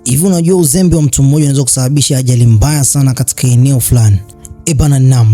Hivi unajua uzembe wa mtu mmoja unaweza kusababisha ajali mbaya sana katika eneo fulani?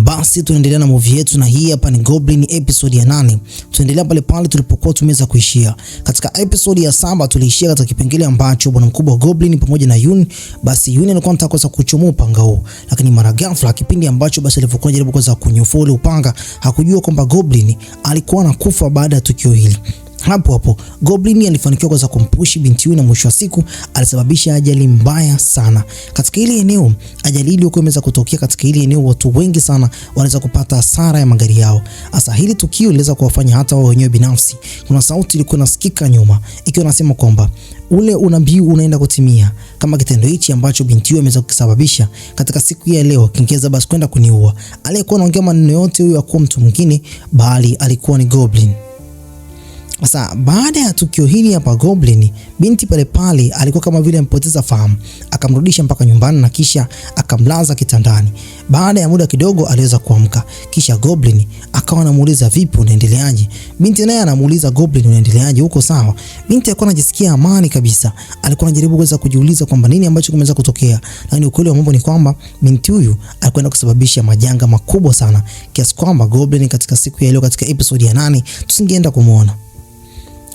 Basi tunaendelea na movie yetu, na hii hapa ni Goblin episode ya 8. Tunaendelea pale pale tulipokuwa tumeweza kuishia. Katika episode ya 7 tuliishia katika kipengele ambacho bwana mkubwa Goblin pamoja na Yun, basi Yun alikuwa anataka kuweza kuchomoa upanga huo, lakini mara ghafla kipindi ambacho basi alivyokuwa jaribu kuweza kunyofoa ule upanga, hakujua kwamba Goblin alikuwa anakufa baada ya tukio hili. Hapo Goblin alifanikiwa kuweza kumpushi binti huyu, na mwisho wa siku alisababisha ajali mbaya sana katika ile eneo. Ajali ile ilikuwa imeweza kutokea katika ile eneo, watu wengi sana wanaweza kupata hasara ya magari yao. Hasa hili tukio liliweza kuwafanya hata wao wenyewe binafsi, kuna sauti ilikuwa inasikika nyuma ikiwa inasema kwamba ule unabii unaenda kutimia, kama kitendo hichi ambacho binti huyu ameweza kusababisha katika siku ya leo kingeweza basi kwenda kuniua. Aliyekuwa anaongea maneno yote huyu hakuwa mtu mwingine bali alikuwa ni Goblin. Sasa baada ya tukio hili hapa, Goblin binti pale pale alikuwa kama vile amepoteza fahamu, akamrudisha mpaka nyumbani na kisha akamlaza kitandani. Baada ya muda kidogo aliweza kuamka, kisha Goblin akawa anamuuliza vipi, unaendeleaje? Binti naye anamuuliza Goblin, unaendeleaje, uko sawa? Binti alikuwa anajisikia amani kabisa, alikuwa anajaribu kuweza kujiuliza kwamba nini ambacho kimeweza kutokea, lakini ukweli wa mambo ni kwamba binti huyu alikwenda kusababisha majanga makubwa sana kiasi kwamba Goblin katika siku ya leo katika episode ya 8 tusingeenda kumuona.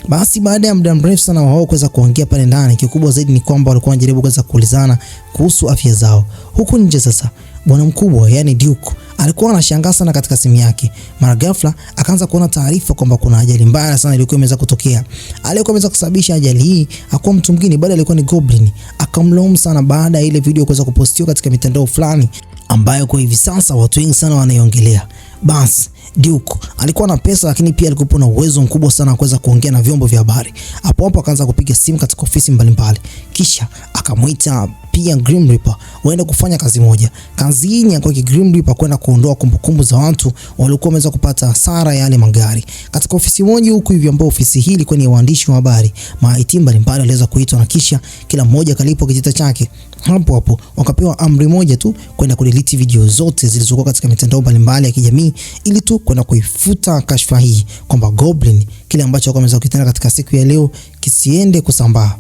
Basi baada ya muda mrefu sana wao kuweza kuongea pale ndani, kikubwa zaidi ni kwamba walikuwa wanajaribu kuweza kuulizana kuhusu afya zao. Huku nje sasa bwana mkubwa yani Duke alikuwa anashangaa sana katika simu yake. Mara ghafla akaanza kuona taarifa kwamba kuna ajali mbaya sana ilikuwa imeweza kutokea. Aliyekuwa ameweza kusababisha ajali hii hakuwa mtu mwingine bali alikuwa ni Goblin. Akamlaumu sana baada ya ile video kuweza kupostiwa katika mitandao fulani ambayo kwa hivi sasa watu wengi sana wanaiongelea. Basi Duke alikuwa na pesa, lakini pia alikuwa na uwezo mkubwa sana wa kuweza kuongea na vyombo vya habari. Hapo akaanza kupiga simu katika ofisi mbalimbali, kisha akamuita pia Grim Reaper waende kufanya kazi moja. Kazi hii ni kwa Grim Reaper kwenda kuondoa kumbukumbu za watu waliokuwa wameweza kupata hasara ya yale magari katika ofisi moja huku hivi, ambapo ofisi hii ilikuwa ni waandishi wa habari. Maiti mbalimbali waliweza kuitwa na kisha kila mmoja kalipwa kijita chake. Hapo wakapewa amri moja tu, kwenda kudelete video zote zilizokuwa katika mitandao mbalimbali ya kijamii ili tu kwenda kuifuta kashfa hii kwamba Goblin kile ambacho alikuwa ameweza kukitenda katika siku ya leo kisiende kusambaa.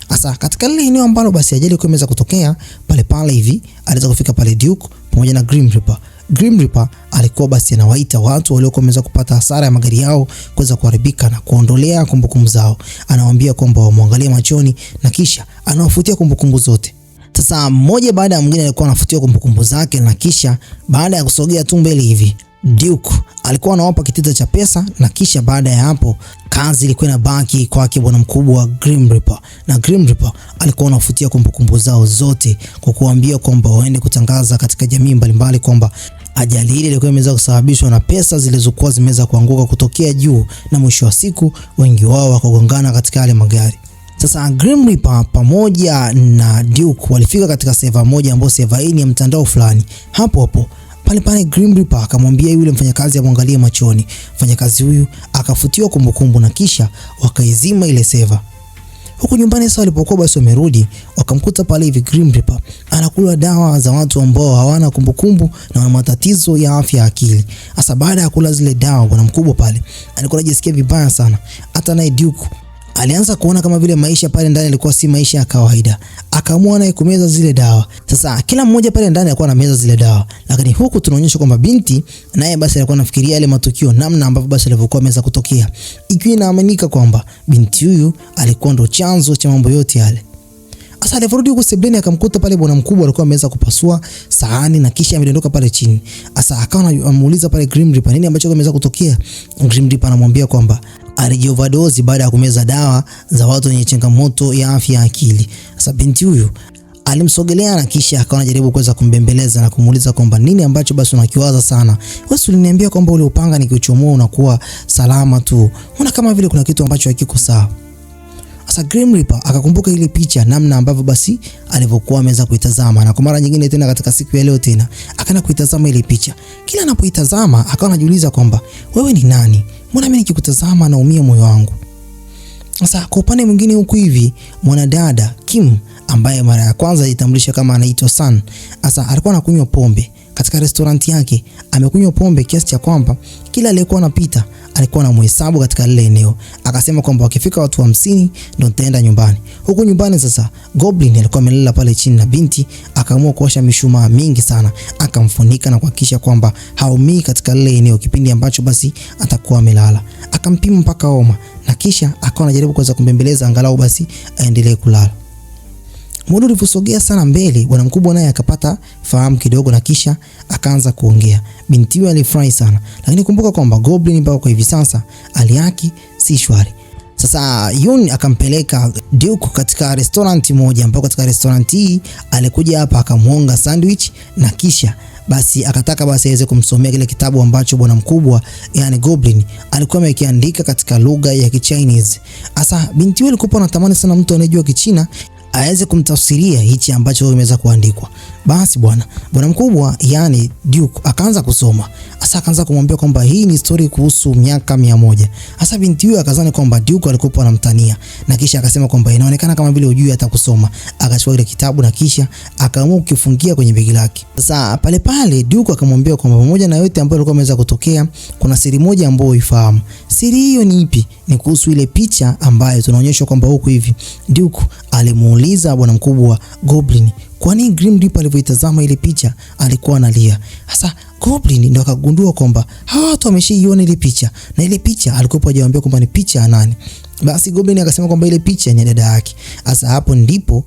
Asa katika ile eneo ambalo basi ajali ilikuwa imeweza kutokea pale pale hivi, aliweza kufika pale Duke pamoja na Grim Reaper. Grim Reaper alikuwa basi anawaita watu waliokuwa wameweza kupata hasara ya magari yao kuweza kuharibika na kuondolea kumbukumbu zao. Anawaambia kwamba wamwangalie machoni na kisha anawafutia kumbukumbu zote. Sasa mmoja baada ya mwingine alikuwa anafutia kumbukumbu zake, na kisha baada ya kusogea tu mbele hivi Duke alikuwa anawapa kitita cha pesa, na kisha baada ya hapo kazi ilikuwa inabaki kwake bwana mkubwa Grim Reaper, na Grim Reaper alikuwa anafutia kumbukumbu zao zote kwa kuambia kwamba waende kutangaza katika jamii mbalimbali kwamba ajali ile ilikuwa imeweza kusababishwa na pesa zilizokuwa zimeweza kuanguka kutokea juu, na mwisho wa siku wengi wao wakagongana katika yale magari. Sasa Grim Reaper pamoja na Duke walifika katika server moja ambayo server hii ni ya mtandao fulani. Hapo pale Grim Reaper akamwambia yule mfanyakazi amwangalie machoni. Mfanyakazi huyu akafutiwa kumbukumbu na kisha wakaizima ile server. Huku nyumbani sasa walipokuwa basi wamerudi, wakamkuta pale hivi Grim Reaper anakula dawa za watu ambao hawana kumbukumbu na wana matatizo ya afya ya akili. Sasa baada ya kula zile dawa, bwana mkubwa pale alikuwa anajisikia vibaya sana. Hata naye Duke alianza kuona kama vile maisha pale ndani yalikuwa si maisha ya kawaida. Akaamua naye kumeza zile dawa. Sasa kila mmoja pale ndani alikuwa anameza zile dawa, lakini huku tunaonyesha kwamba binti naye basi alikuwa anafikiria yale matukio, namna ambavyo basi alivyokuwa ameweza kutokea, ikiwa inaaminika kwamba binti huyu alikuwa ndo chanzo cha mambo yote yale. Sasa alivyorudi huko sebleni akamkuta pale bwana mkubwa alikuwa ameweza kupasua sahani na kisha amedondoka pale chini. Sasa akawa anamuuliza pale Grim Reaper nini ambacho kimeweza kutokea. Grim Reaper anamwambia kwamba alijioverdosi baada ya kumeza dawa za watu wenye changamoto ya afya ya akili. Sasa binti huyu alimsogelea na kisha akawa anajaribu kuweza kumbembeleza na kumuuliza kwamba nini ambacho basi unakiwaza sana. Wewe uliniambia kwamba ule upanga nikiuchomoa unakuwa salama tu. Unaona kama vile kuna kitu ambacho hakiko sawa. Sasa Grim Reaper akakumbuka ile picha, namna ambavyo basi alivyokuwa ameweza kuitazama, na kwa mara nyingine tena katika siku ya leo tena akaanza kuitazama ile picha. Kila anapoitazama akawa anajiuliza kwamba wewe ni nani? Mbona mimi nikikutazama naumia moyo wangu? Sasa kwa upande mwingine huku hivi mwanadada Kim ambaye mara ya kwanza alitambulisha kama anaitwa Sun, sasa alikuwa anakunywa pombe katika restaurant yake amekunywa pombe kiasi cha kwamba kila aliyekuwa anapita alikuwa anamhesabu katika lile eneo. Akasema kwamba wakifika watu 50 ndio nitaenda nyumbani. Huku nyumbani sasa Goblin alikuwa amelala pale chini na binti akaamua kuosha mishumaa mingi sana, akamfunika na kuhakikisha kwamba haumii katika lile eneo kipindi ambacho basi atakuwa amelala. Akampima mpaka homa na kisha akawa anajaribu kuweza kumbembeleza angalau basi aendelee kulala. Muda uliposogea sana mbele, bwana mkubwa naye akapata fahamu kidogo na kisha akaanza kuongea. Binti huyo alifurahi sana, lakini kumbuka kwamba Goblin mpaka kwa hivi sasa hali yake si shwari. Sasa Yun akampeleka Duke katika restaurant moja, ambapo katika restaurant hii alikuja hapa akamuonga sandwich na kisha basi akataka basi aweze kumsomea kile kitabu ambacho bwana mkubwa yani Goblin alikuwa amekiandika katika lugha ya Kichinese. Sasa binti huyo alikuwa anatamani sana mtu anayejua Kichina aweze kumtafsiria hichi ambacho kimeweza kuandikwa. Basi bwana mkubwa yani Duke akaanza kusoma. Sasa akaanza kumwambia kwamba hii ni story kuhusu miaka 100. Sasa binti huyo akazani kwamba Duke alikuwa anamtania na kisha akasema kwamba inaonekana kama vile hujui hata kusoma. Akachukua ile kitabu na kisha akaamua kukifungia kwenye begi lake. Sasa pale Duke akamwambia kwamba pamoja na yote ambayo alikuwa ameweza kutokea, kuna siri moja ambayo uifahamu. Siri hiyo ni ipi? Ni kuhusu ile picha ambayo tunaonyeshwa kwamba huku hivi Duke alimuuliza bwana mkubwa Goblin kwani Grim Reaper alivyoitazama ile picha alikuwa analia. Sasa Goblin ndio akagundua kwamba hawa watu wameshaiona ile picha na ile picha alikuwa hajawaambia kwamba ni picha ya nani. Basi Goblin akasema kwamba ile picha ni dada yake. Sasa hapo ndipo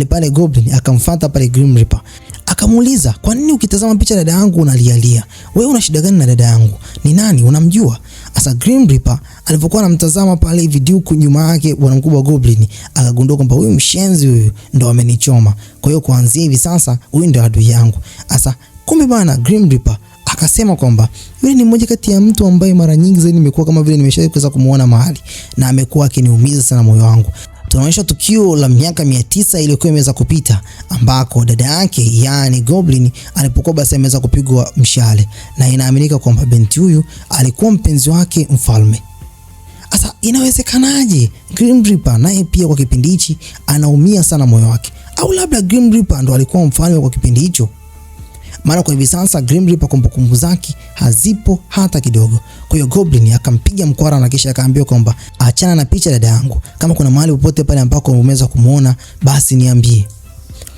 pale Goblin akamfuata pale Grim Reaper. Akamuuliza, "Kwa nini ukitazama picha dada yangu unalialia? Wewe una shida gani na dada yangu? Ni nani? Unamjua?" Asa Grim Reaper alipokuwa anamtazama pale video nyuma yake bwana mkubwa Goblin akagundua kwamba huyu mshenzi huyu ndo amenichoma. Kwa hiyo kuanzia hivi sasa huyu ndo adui yangu. Asa kumbe bana Grim Reaper akasema kwamba yule ni mmoja kati ya mtu ambaye mara nyingi zaidi nimekuwa kama vile nimeshaweza kumuona mahali na amekuwa akiniumiza sana moyo wangu. Tunaonyesha tukio la miaka 900 iliyokuwa imeweza kupita ambako dada yake yani Goblin alipokuwa basi ameweza kupigwa mshale na inaaminika kwamba binti huyu alikuwa mpenzi wake mfalme. Sasa inawezekanaje Grim Reaper naye pia kwa kipindi hichi anaumia sana moyo wake? Au labda Grim Reaper ndo alikuwa mfalme kwa kipindi hicho? Maana kwa hivi sasa Grim Reaper kumbukumbu zake hazipo hata kidogo. Kwa hiyo Goblin akampiga mkwara na kisha akaambia kwamba achana na picha dada yangu. Kama kuna mahali popote pale ambako umeweza kumuona basi niambie.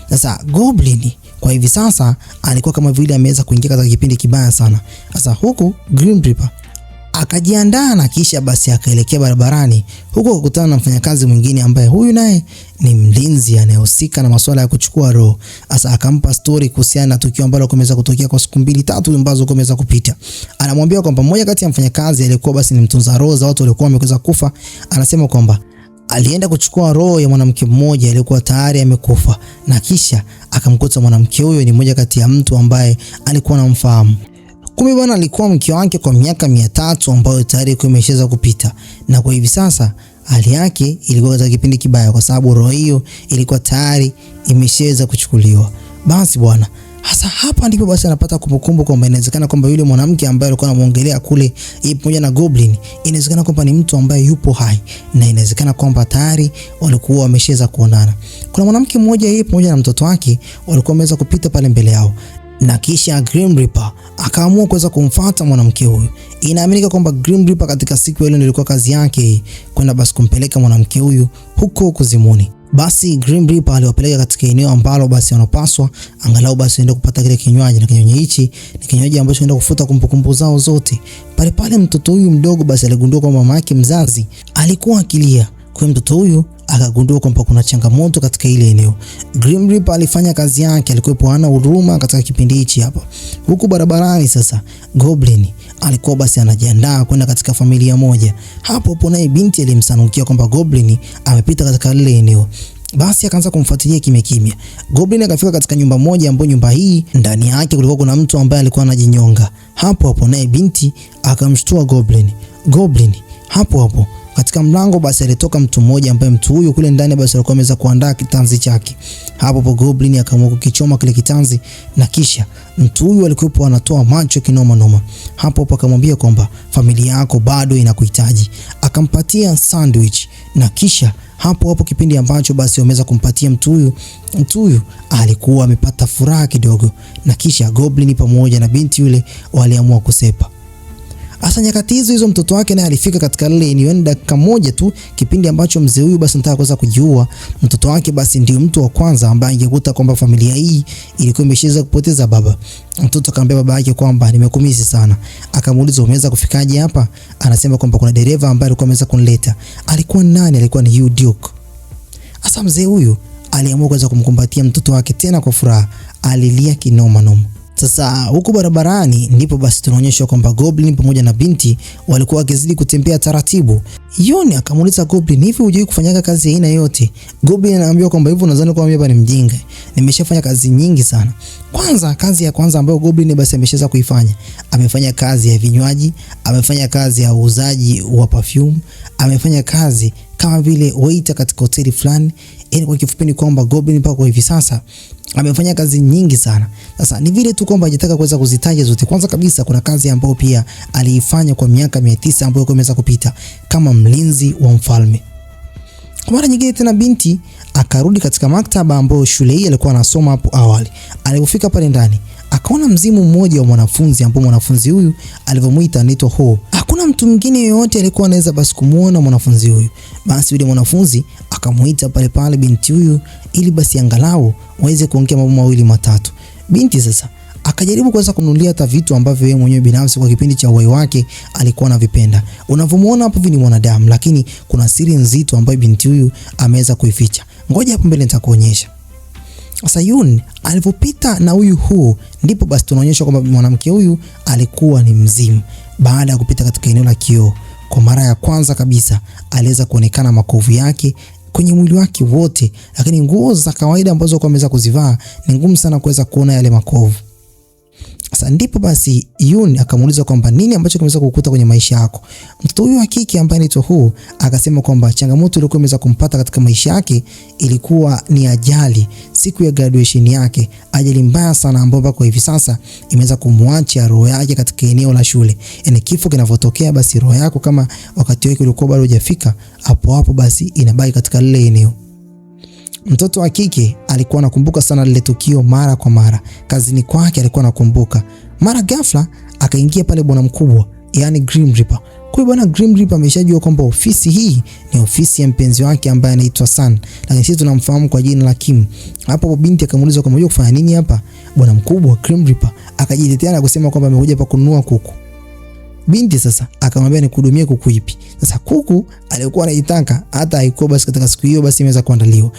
Sasa Goblin kwa hivi sasa alikuwa kama vile ameweza kuingia katika kipindi kibaya sana. Sasa huku Grim Reaper akajiandaa na kisha basi akaelekea barabarani huko kukutana na mfanyakazi mwingine ambaye huyu naye ni mlinzi anayehusika na masuala ya kuchukua roho. Sasa akampa story kuhusiana na tukio ambalo kumeweza kutokea kwa siku 2-3 ambazo kumeweza kupita. Anamwambia kwamba mmoja kati ya mfanyakazi alikuwa basi ni mtunza roho za watu waliokuwa wameweza kufa. Anasema kwamba alienda kuchukua roho ya mwanamke mmoja aliyekuwa tayari amekufa na kisha akamkuta mwanamke huyo ni mmoja kati ya mtu ambaye alikuwa anamfahamu. Kumbe bwana alikuwa mke wake kwa miaka 300 ambayo tayari ilikuwa imeshaweza kupita na kwa hivi sasa hali yake ilikuwa katika kipindi kibaya kwa sababu roho hiyo ilikuwa tayari imeshaweza kuchukuliwa. Basi bwana hasa hapa ndipo basi anapata kumbukumbu kwamba inawezekana kwamba yule mwanamke ambaye alikuwa anamuongelea kule pamoja na Goblin inawezekana kwamba ni mtu ambaye yupo hai na inawezekana kwamba tayari walikuwa wameshaweza kuonana. Kuna mwanamke mmoja yeye pamoja na mtoto wake walikuwa wameweza kupita pale mbele yao. Na kisha Grim Reaper akaamua kuweza kumfuata mwanamke huyu. Inaaminika kwamba Grim Reaper katika siku ile ilikuwa kazi yake kwenda basi kumpeleka mwanamke huyu huko kuzimuni. Basi Grim Reaper aliwapeleka katika eneo ambalo basi wanapaswa angalau basi waende kupata kile kinywaji na kinywaji hichi ni kinywaji ambacho kinaenda kufuta kumbukumbu zao zote. Pale mtoto huyu mdogo basi aligundua kwamba mama yake mzazi alikuwa akilia. Kwa mtoto huyu akagundua kwamba kuna changamoto katika ile eneo. Grim Reaper alifanya kazi yake, alikuwa hana huruma katika kipindi hichi hapa. Huku barabarani sasa Goblin alikuwa basi anajiandaa kwenda katika familia moja. Hapo naye binti alimsanukia kwamba Goblin amepita katika lile eneo. Basi akaanza kumfuatilia kimya. Goblin akafika katika nyumba moja ambayo nyumba hii ndani yake kulikuwa kuna mtu ambaye alikuwa anajinyonga. Hapo naye binti akamshtua Goblin. Hapo Katika mlango basi alitoka mtu mmoja ambaye mtu huyu kule ndani basi alikuwa ameweza kuandaa kitanzi chake. Hapo Goblin akaamua kukichoma kile kitanzi na kisha mtu huyu alikuwa anatoa macho kinoma noma. Hapo akamwambia kwamba familia yako bado inakuhitaji. Akampatia sandwich na kisha hapo kipindi ambacho basi wameweza kumpatia mtu huyu alikuwa amepata furaha kidogo, na kisha Goblin pamoja na binti yule waliamua kusepa. Asa nyakati hizo mtoto wake naye alifika katika lile eneo dakika moja tu, kipindi ambacho mzee huyu basi anataka kuweza kujiua. Mtoto wake basi ndio mtu wa kwanza ambaye angekuta kwamba familia hii ilikuwa imeshaweza kupoteza baba. Mtoto akamwambia baba yake kwamba nimekumisi sana. Akamuuliza umeweza kufikaje hapa? Anasema kwamba kuna dereva ambaye alikuwa ameweza kunileta. Alikuwa nani? Alikuwa ni Hugh Duke. Asa mzee huyu aliamua kuweza kumkumbatia mtoto wake tena kwa furaha. Alilia kinoma noma. Sasa huko barabarani ndipo basi tunaonyeshwa kwamba Goblin pamoja na binti walikuwa wakizidi kutembea taratibu. Yoni akamuuliza Goblin, hivi hujui kufanyaga kazi aina yote? Goblin anaambia kwamba hivyo unadhani kwamba mimi hapa ni mjinga? Nimeshafanya kazi nyingi sana. Kazi ya kwanza ambayo Goblin basi ameshaweza kuifanya, amefanya kazi ya vinywaji, amefanya kazi ya uuzaji wa perfume, amefanya kazi kama vile waiter katika hoteli fulani. Kwa kifupi ni kwamba Goblin mpaka hivi sasa amefanya kazi nyingi sana. Sasa ni vile tu kwamba hajataka kuweza kuzitaja zote. Kwanza kabisa kuna kazi ambayo pia aliifanya kwa miaka 900 ambayo imeweza kupita kama mlinzi wa mfalme. Kwa mara nyingine tena binti akarudi katika maktaba ambayo shule hii alikuwa anasoma hapo awali. Alipofika pale ndani akaona mzimu mmoja wa mwanafunzi ambao mwanafunzi huyu alivyomuita anaitwa Ho. Hakuna mtu mwingine yeyote alikuwa anaweza basi kumuona mwanafunzi huyu. Basi yule mwanafunzi akamuita pale binti huyu ili basi angalau waweze kuongea mambo mawili matatu. Binti sasa akajaribu kuweza kununulia hata vitu ambavyo yeye mwenyewe binafsi kwa kipindi cha uhai wake alikuwa anavipenda. Unavomuona hapo ni mwanadamu, lakini kuna siri nzito ambayo binti huyu ameweza kuificha. Ngoja hapo mbele nitakuonyesha. Sasa Yun alipopita na huyu Ho, ndipo basi tunaonyeshwa kwamba mwanamke huyu alikuwa ni mzimu. Baada ya kupita katika eneo la kioo, kwa mara ya kwanza kabisa aliweza kuonekana makovu yake kwenye mwili wake wote, lakini nguo za kawaida ambazo kwa ameweza kuzivaa ni ngumu sana kuweza kuona yale makovu. Sasa ndipo basi Yun akamuuliza kwamba nini ambacho kimeweza kukuta kwenye maisha yako. Mtoto huyu wa kike ambaye anaitwa Ho akasema kwamba changamoto iliyokuwa imeweza kumpata katika maisha yake ilikuwa ni ajali siku ya graduation yake, ajali mbaya sana ambayo kwa hivi sasa imeweza kumwacha roho yake katika eneo la shule. Yaani kifo kinavyotokea basi roho yako kama wakati wake ulikuwa bado hujafika, hapo basi inabaki katika lile eneo. Mtoto wa kike alikuwa anakumbuka sana lile tukio mara kwa mara. Kazini kwake alikuwa anakumbuka. Mara ghafla akaingia pale bwana mkubwa, yani Grim Reaper. Kwa bwana Grim Reaper ameshajua kwamba ofisi hii ni ofisi ya mpenzi wake ambaye anaitwa Sun, lakini sisi tunamfahamu kwa jina la Kim. Hapo binti akamuuliza kama unajua kufanya nini hapa? Bwana mkubwa Grim Reaper akajitetea na kusema kwamba amekuja hapa kununua kuku. Binti sasa akamwambia nikuhudumie kuku ipi. Sasa kuku alikuwa anaitaka hata haikuwa basi katika siku hiyo basi imeweza kuandaliwa.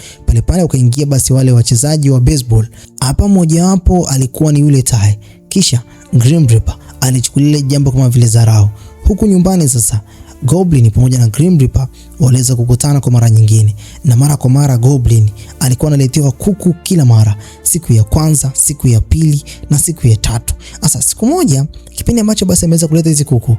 Pale ukaingia basi wale wachezaji wa baseball. Hapa mmoja wapo alikuwa ni yule Tai. Kisha Grim Reaper alichukulia jambo kama vile dharau. Huku nyumbani sasa Goblin pamoja na Grim Reaper waliweza kukutana kwa mara nyingine, na mara kwa mara Goblin alikuwa analetewa kuku kila mara, siku ya kwanza, siku ya pili na siku ya tatu. Sasa siku moja kipindi ambacho basi ameweza kuleta hizo kuku,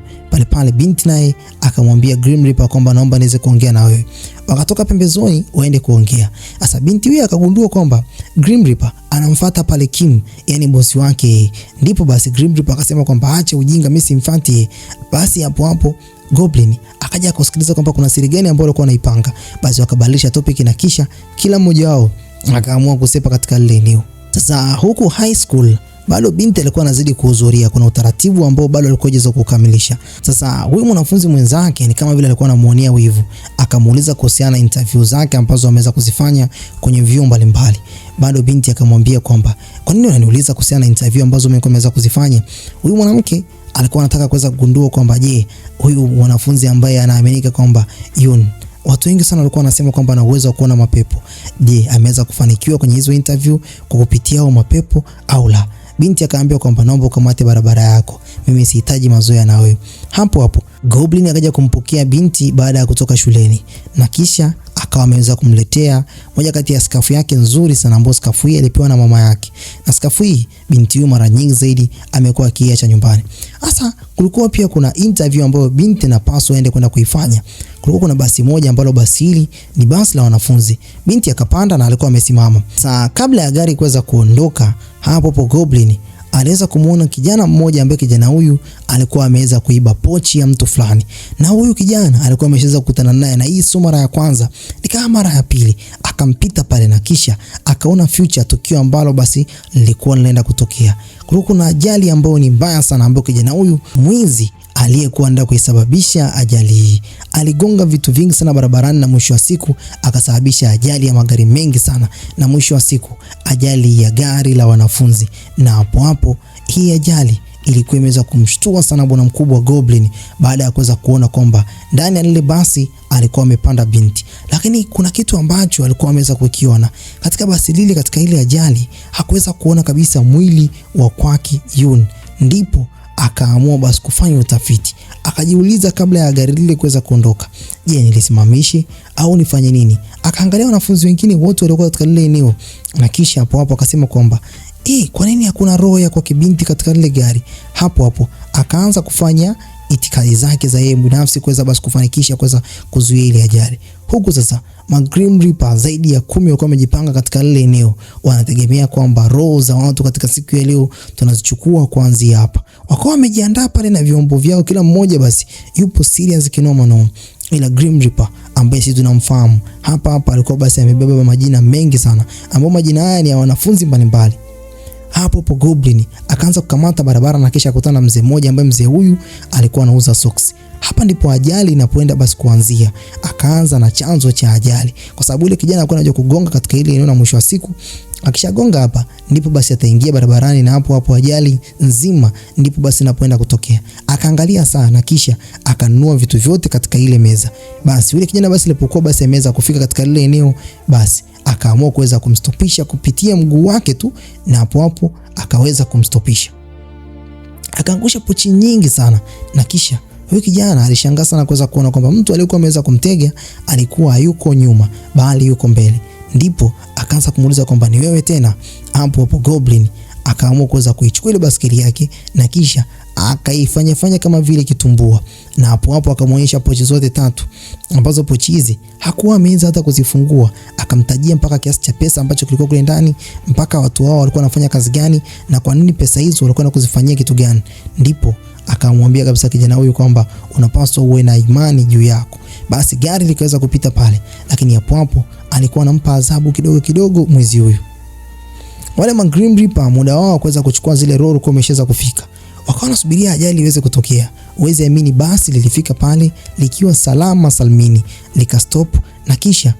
pale binti naye akamwambia Grim Reaper kwamba naomba niweze kuongea na wewe. Wakatoka pembezoni waende kuongea. Sasa binti huyu akagundua kwamba Grim Reaper anamfuata pale Kim, yani bosi wake. Ndipo basi Grim Reaper akasema kwamba acha ujinga, mimi simfuati. Basi hapo Goblin akaja kusikiliza kwamba kuna siri gani ambayo alikuwa anaipanga. Basi wakabadilisha topic na kisha kila mmoja wao akaamua kusepa katika lile eneo. Sasa huku high school bado binti alikuwa anazidi kuhudhuria, kuna utaratibu ambao bado alikuwa hajaweza kukamilisha. Sasa huyu mwanafunzi mwenzake ni kama vile alikuwa anamuonea wivu, akamuuliza kuhusiana na interview zake ambazo ameweza kuzifanya kwenye vyuo mbalimbali. Bado binti akamwambia kwamba kwa nini unaniuliza kuhusiana na interview ambazo umeweza kuzifanya? Huyu mwanamke alikuwa anataka kuweza kugundua kwamba je, huyu mwanafunzi ambaye anaaminika kwamba Yun, watu wengi sana walikuwa wanasema kwamba ana uwezo wa kuona mapepo, je, ameweza kufanikiwa kwenye hizo interview kwa kupitia hao mapepo au la? Binti akaambia kwamba naomba ukamate barabara yako, mimi sihitaji mazoea na wewe. Hapo Goblin akaja kumpokea binti baada ya kutoka shuleni, na kisha akawa ameweza kumletea moja kati ya skafu yake nzuri sana, ambayo skafu hii alipewa na mama yake. Na skafu hii binti huyu mara nyingi zaidi amekuwa akiacha nyumbani. Sasa kulikuwa pia kuna interview ambayo binti anapaswa aende kwenda kuifanya. Kulikuwa kuna basi moja ambalo basi hili ni basi la wanafunzi. Binti akapanda na alikuwa amesimama. Sasa kabla ya gari kuweza kuondoka, hapo Goblin aliweza kumuona kijana mmoja ambaye kijana huyu alikuwa ameweza kuiba pochi ya mtu fulani. Na huyu kijana alikuwa ameshaweza kukutana naye, na hii sio mara ya kwanza, ni kama mara ya pili. Akampita pale na kisha akaona future, tukio ambalo basi lilikuwa linaenda kutokea. Kulikuwa na ajali ambayo ni mbaya sana, ambayo kijana huyu mwizi aliyekuwa ndio kuisababisha ajali hii aligonga vitu vingi sana barabarani, na mwisho wa siku akasababisha ajali ya magari mengi sana, na mwisho wa siku ajali ya gari la wanafunzi. Na hapo hii ajali ilikuwa imeweza kumshtua sana bwana mkubwa Goblin, baada ya kuweza kuona kwamba ndani ya lile basi alikuwa amepanda binti. Lakini kuna kitu ambacho alikuwa ameweza kukiona katika basi lile. Katika ile ajali hakuweza kuona kabisa mwili wa kwake Yun. Ndipo akaamua basi kufanya utafiti. Akajiuliza kabla ya gari lile kuweza kuondoka, je, nilisimamishe au nifanye nini? Akaangalia wanafunzi wengine wote waliokuwa katika lile eneo, na kisha hapo akasema kwamba kwa nini hakuna roho ya kwa kibinti katika lile gari? Hapo akaanza kufanya itikadi zake za yeye binafsi kuweza basi kufanikisha kuweza kuzuia ile ajali. Huku sasa Grim Reaper zaidi ya 10 walikuwa wamejipanga katika lile eneo. Wanategemea kwamba roho za watu katika siku ya leo tunazichukua kuanzia hapa. Wakawa wamejiandaa pale na vyombo vyao, kila mmoja basi yupo serious kinoma noma. Ila Grim Reaper ambaye sisi tunamfahamu hapa alikuwa basi amebeba majina mengi sana, ambao majina haya ni ya wanafunzi mbalimbali. Hapo Goblin akaanza kukamata barabara, na kisha kukutana na mzee mmoja ambaye mzee huyu alikuwa anauza socks. Hapa ndipo ajali inapoenda basi kuanzia. Akaanza na chanzo cha ajali, kwa sababu ile kijana alikuwa anaje kugonga katika ile eneo, na mwisho wa siku akishagonga hapa ndipo basi ataingia barabarani, na hapo ajali nzima ndipo basi inapoenda kutokea. Akaangalia saa na kisha akanunua vitu vyote katika ile meza. Basi yule kijana basi alipokuwa basi ameweza kufika katika ile eneo, basi akaamua kuweza kumstopisha kupitia mguu wake tu, na hapo akaweza kumstopisha. Akaangusha pochi nyingi sana, na kisha huyu kijana alishangaa sana kuweza kuona kwamba mtu aliyekuwa ameweza kumtega alikuwa hayuko nyuma bali yuko mbele. Ndipo akaanza kumuuliza kwamba ni wewe tena? Hapo Goblin akaamua kuweza kuichukua ile baskeli yake, na kisha akaifanya kama vile kitumbua, na hapo akamuonyesha pochi zote 3, ambazo pochi hizi hakuwa ameweza hata kuzifungua. Akamtajia mpaka kiasi cha pesa ambacho kilikuwa kule ndani, mpaka watu wao walikuwa wanafanya kazi gani, na kwa nini pesa hizo walikuwa kuzifanyia kitu gani. Ndipo akamwambia kabisa kijana huyu kwamba unapaswa uwe na imani juu yako. Basi gari likaweza kupita pale, lakini hapo alikuwa anampa adhabu kidogo mwizi huyu. Wale Grim Reaper muda wao kuweza kuchukua zile roho kwa umeshaweza kufika. Wakawa wanasubiria ajali iweze kutokea. Uweze amini basi lilifika pale likiwa salama salmini, likastop, na kisha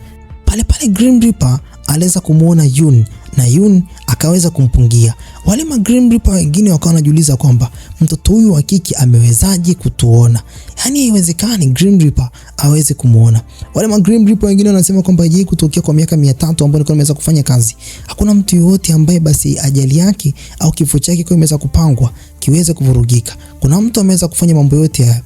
pale Grim Reaper aliweza kumuona Yun, na Yun akaweza kumpungia. Wale Grim Reaper wengine wakawa wanajiuliza kwamba mtoto huyu wa kike amewezaje kutuona? Yaani haiwezekani Grim Reaper aweze kumuona. Wale Grim Reaper wengine wanasema kwamba je, kutokea kwa miaka 300 ambao nilikuwa nimeweza kufanya kazi, hakuna mtu yote ambaye basi ajali yake au kifo chake kwa imeweza kupangwa kiweze kuvurugika. Kuna mtu ameweza kufanya mambo yote haya.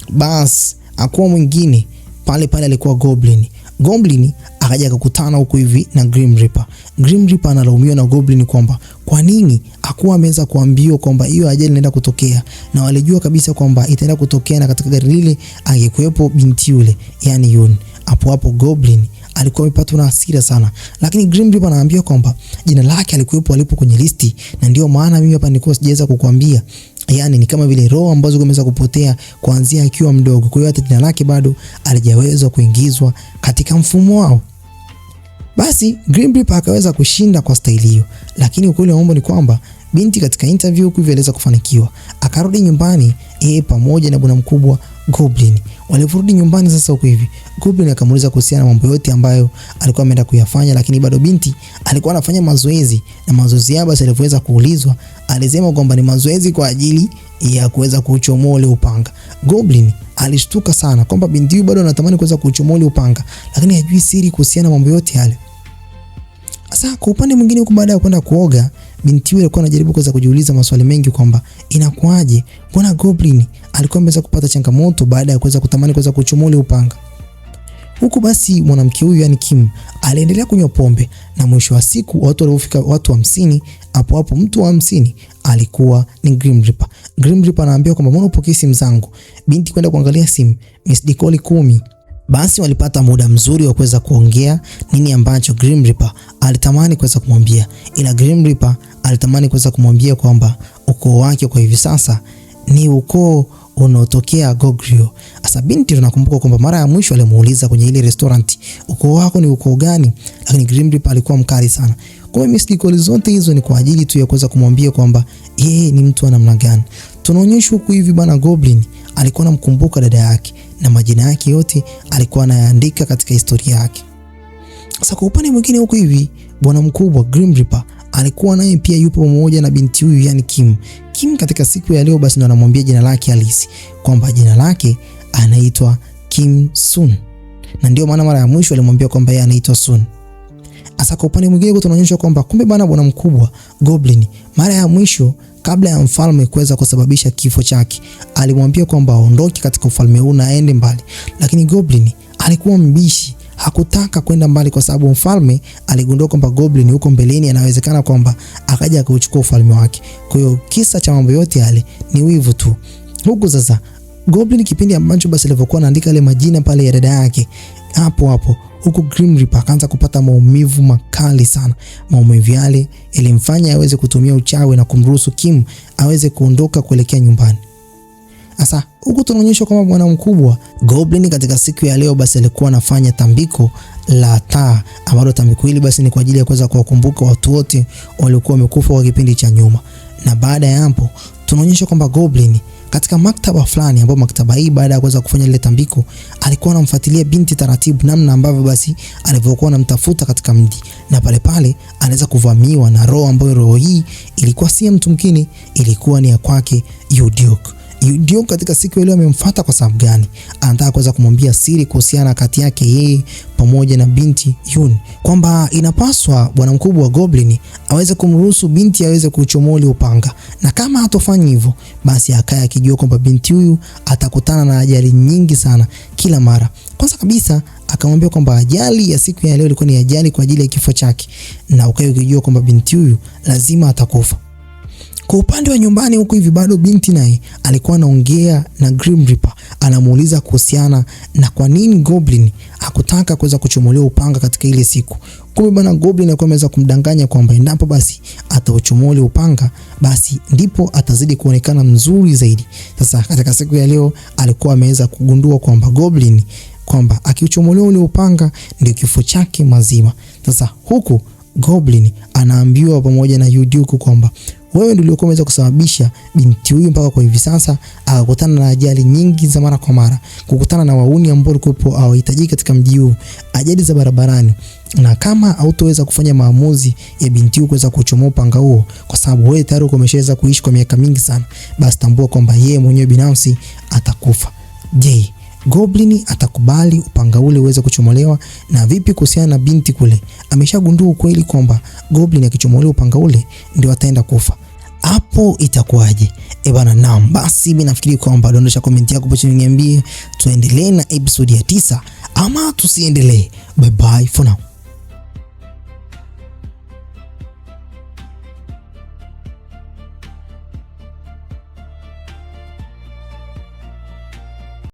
Basi akuwa mwingine pale alikuwa Goblin akaja kukutana huko hivi na Grim Reaper. Grim Reaper analaumiwa na Goblin kwamba kwa nini hakuwa ameweza kuambiwa kwamba hiyo ajali inaenda kutokea, na walijua kabisa kwamba itaenda kutokea, na katika gari lile angekuepo binti yule, yani Yun. Hapo Goblin alikuwa amepatwa na hasira sana, lakini Grim Reaper anaambia kwamba jina lake alikuepo alipo kwenye listi, na ndio maana mimi hapa nilikuwa sijaweza kukuambia. Yani ni kama vile roho ambazo zimeweza kupotea kuanzia akiwa mdogo, kwa hiyo hata jina lake bado alijaweza kuingizwa katika mfumo wao. Basi Grim Reaper akaweza kushinda kwa staili hiyo, lakini ukweli wa mambo ni kwamba binti katika interview huku aliweza kufanikiwa. Akarudi nyumbani pamoja na bwana mkubwa Goblin. Waliporudi nyumbani sasa huko hivi, Goblin akamuuliza kuhusiana na mambo yote ambayo alikuwa ameenda kuyafanya, lakini bado binti alikuwa anafanya mazoezi, na mazoezi yao basi aliweza kuulizwa, alisema kwamba ni mazoezi kwa ajili ya kuweza kuuchomoa ule upanga. Goblin alishtuka sana kwamba binti huyu bado anatamani kuweza kuuchomoa ule upanga, lakini hajui siri kuhusiana na mambo yote yale. Sasa kwa upande mwingine huko, baada ya kwenda kuoga, binti yule alikuwa anajaribu kuweza kujiuliza maswali mengi kwamba inakuaje, mbona Goblin alikuwa ameweza kupata changamoto baada ya kuweza kutamani kuweza kuchomoa ule upanga. Huku basi mwanamke huyu yani Kim aliendelea kunywa pombe, na mwisho wa siku watu waliofika watu 50, hapo mtu wa 50 alikuwa ni Grim Reaper. Grim Reaper anaambia kwamba mbona upokee simu zangu? Binti kwenda kuangalia simu, missed call 10. Basi walipata muda mzuri wa kuweza kuongea nini ambacho Grim Reaper alitamani kuweza kumwambia, ila Grim Reaper alitamani kuweza kumwambia kwamba ukoo wake kwa hivi sasa ni ukoo unaotokea Goguryeo. Asa binti tunakumbuka kwamba mara ya mwisho alimuuliza kwenye ile restaurant, ukoo wako ni ukoo gani? Lakini Grim Reaper alikuwa mkali sana. Kwa hiyo missed call zote hizo ni kwa ajili tu ya kuweza kumwambia kwamba yeye ni mtu wa namna gani. Tunaonyeshwa huku hivi bana, Goblin alikuwa anamkumbuka dada yake na majina yake yote alikuwa anayaandika katika historia yake. Sasa kwa upande mwingine huku hivi bwana mkubwa Grim Reaper alikuwa naye pia yupo pamoja na binti huyu yani Kim. Kim katika siku ya leo basi ndo anamwambia jina lake halisi kwamba jina lake anaitwa Kim Sun. Na ndio maana mara ya mwisho alimwambia kwamba yeye anaitwa Sun. Sasa kwa upande mwingine tunaonyeshwa kwamba kumbe bana bwana mkubwa Goblin mara ya mwisho kabla ya mfalme kuweza kusababisha kifo chake alimwambia kwamba aondoke katika ufalme huu na aende mbali, lakini Goblin alikuwa mbishi, hakutaka kwenda mbali kwa sababu mfalme aligundua kwamba Goblin huko mbeleni anawezekana kwamba akaja akauchukua ufalme wake. Kwa hiyo kisa cha mambo yote yale ni wivu tu. Huku sasa Goblin kipindi ambacho basi alivyokuwa anaandika ile majina pale ya dada yake, hapo huku Grim Reaper akaanza kupata maumivu makali sana. Maumivu yale ilimfanya aweze kutumia uchawi na kumruhusu Kim aweze kuondoka kuelekea nyumbani. Sasa huku tunaonyeshwa kama bwana mkubwa Goblin katika siku ya leo basi alikuwa anafanya tambiko la taa, ambalo tambiko hili basi ni kwa ajili ya kuweza kuwakumbuka watu wote waliokuwa wamekufa kwa kipindi cha nyuma. Na baada ya hapo tunaonyeshwa kwamba Goblin katika maktaba fulani, ambapo maktaba hii baada ya kuweza kufanya ile tambiko alikuwa anamfuatilia binti taratibu, namna ambavyo basi alivyokuwa anamtafuta katika mji, na pale anaweza kuvamiwa na roho, ambayo roho hii ilikuwa si mtu mwingine, ilikuwa ni ya kwake Yudiok. Yudiok katika siku ile amemfuata kwa sababu gani? Anataka kuweza kumwambia siri kuhusiana kati yake yeye pamoja na binti Yun, kwamba inapaswa bwana mkubwa wa Goblin aweze kumruhusu binti aweze kuchomoa upanga, na kama hatofanya hivyo basi akaya akijua kwamba binti huyu atakutana na ajali nyingi sana kila mara. Kwanza kabisa akamwambia kwamba ajali ya siku ya leo ilikuwa ni ajali kwa ajili ya kifo chake, na ukaya ukijua kwamba binti huyu lazima atakufa. Kwa upande wa nyumbani huko hivi bado binti naye alikuwa anaongea na Grim Reaper, anamuuliza kuhusiana na kwa nini Goblin hakutaka kuweza kuchomolewa upanga katika ile siku. Kumbe bana Goblin alikuwa ameweza kumdanganya kwamba endapo basi atauchomolewa upanga basi ndipo atazidi kuonekana mzuri zaidi. Sasa katika siku ya leo alikuwa ameweza kugundua kwamba Goblin kwamba akiuchomolewa ule upanga ndio kifo chake mazima. Sasa huku Goblin anaambiwa pamoja na Yudiok kwamba wewe ndio uliokuwa umeweza kusababisha binti huyu mpaka kwa hivi sasa akakutana na ajali nyingi za mara kwa mara, kukutana na wauni ambao walikuwa hawahitaji katika mji huu, ajali za barabarani. Na kama hautoweza kufanya maamuzi ya binti huyu kuweza kuchomoa upanga huo, kwa sababu wewe tayari umeshaweza kuishi kwa miaka mingi sana, basi tambua kwamba yeye mwenyewe binafsi atakufa. Je, Goblin atakubali upanga ule uweze kuchomolewa? Na vipi kuhusiana na binti kule? Ameshagundua ukweli kwamba Goblin akichomolewa upanga ule ndio ataenda kufa. Hapo itakuwaje? Bana naam, basi mimi nafikiri kwamba dondosha comment yako hapo chini niambie tuendelee na episode ya 9 ama tusiendelee. Bye bye for now.